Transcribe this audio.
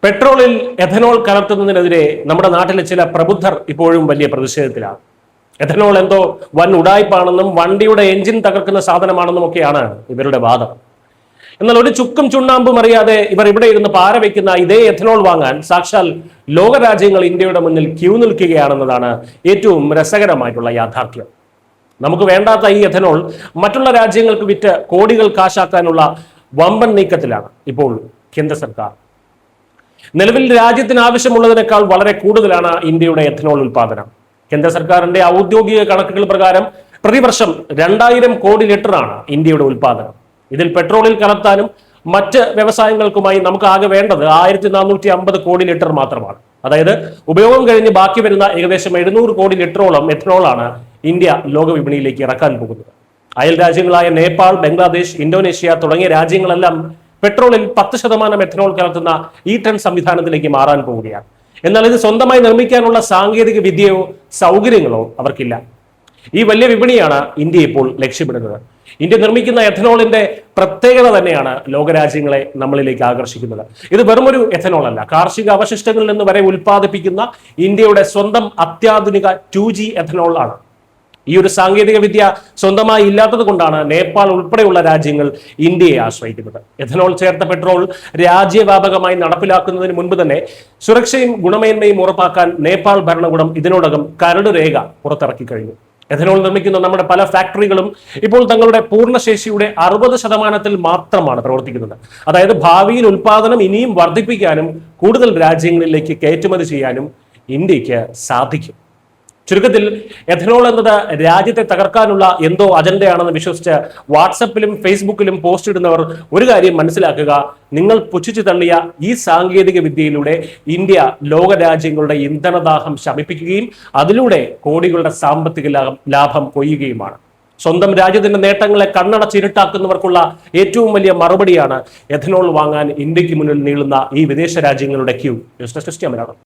പെട്രോളിൽ ethanol കലർത്തുന്നതിനെതിരെ നമ്മുടെ നാട്ടിലെ ചില പ്രബുദ്ധർ ഇപ്പോഴും വലിയ പ്രതിഷേധത്തിലാണ്. എഥനോൾ എന്തോ വൻ ഉടായ്പാണെന്നും വണ്ടിയുടെ എഞ്ചിൻ തകർക്കുന്ന സാധനമാണെന്നും ഒക്കെയാണ് ഇവരുടെ വാദം. എന്നാൽ ഒരു ചുക്കും ചുണ്ണാമ്പും അറിയാതെ ഇവർ ഇവിടെ ഇരുന്ന് പാര വയ്ക്കുന്ന ഇതേ എഥനോൾ വാങ്ങാൻ സാക്ഷാൽ ലോകരാജ്യങ്ങൾ ഇന്ത്യയുടെ മുന്നിൽ ക്യൂ നിൽക്കുകയാണെന്നതാണ് ഏറ്റവും രസകരമായിട്ടുള്ള യാഥാർത്ഥ്യം. നമുക്ക് വേണ്ടാത്ത ഈ എഥനോൾ മറ്റുള്ള രാജ്യങ്ങൾക്ക് വിറ്റ് കോടികൾ കാശാക്കാനുള്ള വമ്പൻ നീക്കത്തിലാണ് ഇപ്പോൾ കേന്ദ്ര സർക്കാർ. നിലവിൽ രാജ്യത്തിന് ആവശ്യമുള്ളതിനേക്കാൾ വളരെ കൂടുതലാണ് ഇന്ത്യയുടെ എഥനോൾ ഉൽപാദനം. കേന്ദ്ര സർക്കാരിന്റെ ഔദ്യോഗിക കണക്കുകൾ പ്രകാരം പ്രതിവർഷം 2000 കോടി ലിറ്ററാണ് ഇന്ത്യയുടെ ഉൽപാദനം. ഇതിൽ പെട്രോളിൽ കലർത്താനും മറ്റ് വ്യവസായങ്ങൾക്കുമായി നമുക്ക് ആകെ വേണ്ടത് 1450 കോടി ലിറ്റർ മാത്രമാണ്. അതായത് ഉപയോഗം കഴിഞ്ഞ് ബാക്കി വരുന്ന ഏകദേശം 700 കോടി ലിറ്ററോളം എഥനോളാണ് ഇന്ത്യ ലോകവിപണിയിലേക്ക് ഇറക്കാൻ പോകുന്നത്. അയൽ രാജ്യങ്ങളായ നേപ്പാൾ, ബംഗ്ലാദേശ്, ഇന്തോനേഷ്യ തുടങ്ങിയ രാജ്യങ്ങളെല്ലാം പെട്രോളിൽ 10% എഥനോൾ കലർത്തുന്ന E10 സംവിധാനത്തിലേക്ക് മാറാൻ പോവുകയാണ്. എന്നാൽ ഇത് സ്വന്തമായി നിർമ്മിക്കാനുള്ള സാങ്കേതിക വിദ്യയോ സൗകര്യങ്ങളോ അവർക്കില്ല. ഈ വലിയ വിപണിയാണ് ഇന്ത്യ ഇപ്പോൾ ലക്ഷ്യമിടുന്നത്. ഇന്ത്യ നിർമ്മിക്കുന്ന എഥനോളിന്റെ പ്രത്യേകത തന്നെയാണ് ലോകരാജ്യങ്ങളെ നമ്മളിലേക്ക് ആകർഷിക്കുന്നത്. ഇത് വെറുമൊരു എഥനോൾ അല്ല, കാർഷിക അവശിഷ്ടങ്ങളിൽ നിന്ന് വരെ ഉൽപ്പാദിപ്പിക്കുന്ന ഇന്ത്യയുടെ സ്വന്തം അത്യാധുനിക 2G എഥനോൾ ആണ്. ഈ ഒരു സാങ്കേതിക വിദ്യ സ്വന്തമായി ഇല്ലാത്തത് കൊണ്ടാണ് നേപ്പാൾ ഉൾപ്പെടെയുള്ള രാജ്യങ്ങൾ ഇന്ത്യയെ ആശ്രയിക്കുന്നത്. എഥനോൾ ചേർത്ത പെട്രോൾ രാജ്യവ്യാപകമായി നടപ്പിലാക്കുന്നതിന് മുൻപ് തന്നെ സുരക്ഷയും ഗുണമേന്മയും ഉറപ്പാക്കാൻ നേപ്പാൾ ഭരണകൂടം ഇതിനോടകം കരട് രേഖ പുറത്തിറക്കി കഴിഞ്ഞു. എഥനോൾ നിർമ്മിക്കുന്ന നമ്മുടെ പല ഫാക്ടറികളും ഇപ്പോൾ തങ്ങളുടെ പൂർണ്ണശേഷിയുടെ 60% മാത്രമാണ് പ്രവർത്തിക്കുന്നത്. അതായത് ഭാവിയിൽ ഉൽപാദനം ഇനിയും വർദ്ധിപ്പിക്കാനും കൂടുതൽ രാജ്യങ്ങളിലേക്ക് കയറ്റുമതി ചെയ്യാനും ഇന്ത്യക്ക് സാധിക്കും. ചുരുക്കത്തിൽ എഥനോൾ എന്നത് രാജ്യത്തെ തകർക്കാനുള്ള എന്തോ അജണ്ടയാണെന്ന് വിശ്വസിച്ച് വാട്സപ്പിലും ഫേസ്ബുക്കിലും പോസ്റ്റ് ഇടുന്നവർ ഒരു കാര്യം മനസ്സിലാക്കുക: നിങ്ങൾ പുച്ഛിച്ചു തള്ളിയ ഈ സാങ്കേതിക വിദ്യയിലൂടെ ഇന്ത്യ ലോകരാജ്യങ്ങളുടെ ഇന്ധനദാഹം ശമിപ്പിക്കുകയും അതിലൂടെ കോടികളുടെ സാമ്പത്തിക ലാഭം കൊയ്യുകയുമാണ്. സ്വന്തം രാജ്യത്തിന്റെ നേട്ടങ്ങളെ കണ്ണടച്ചിരുട്ടാക്കുന്നവർക്കുള്ള ഏറ്റവും വലിയ മറുപടിയാണ് എഥനോൾ വാങ്ങാൻ ഇന്ത്യക്ക് മുന്നിൽ നീളുന്ന ഈ വിദേശ രാജ്യങ്ങളുടെ ക്യൂ. News desk Malayalam.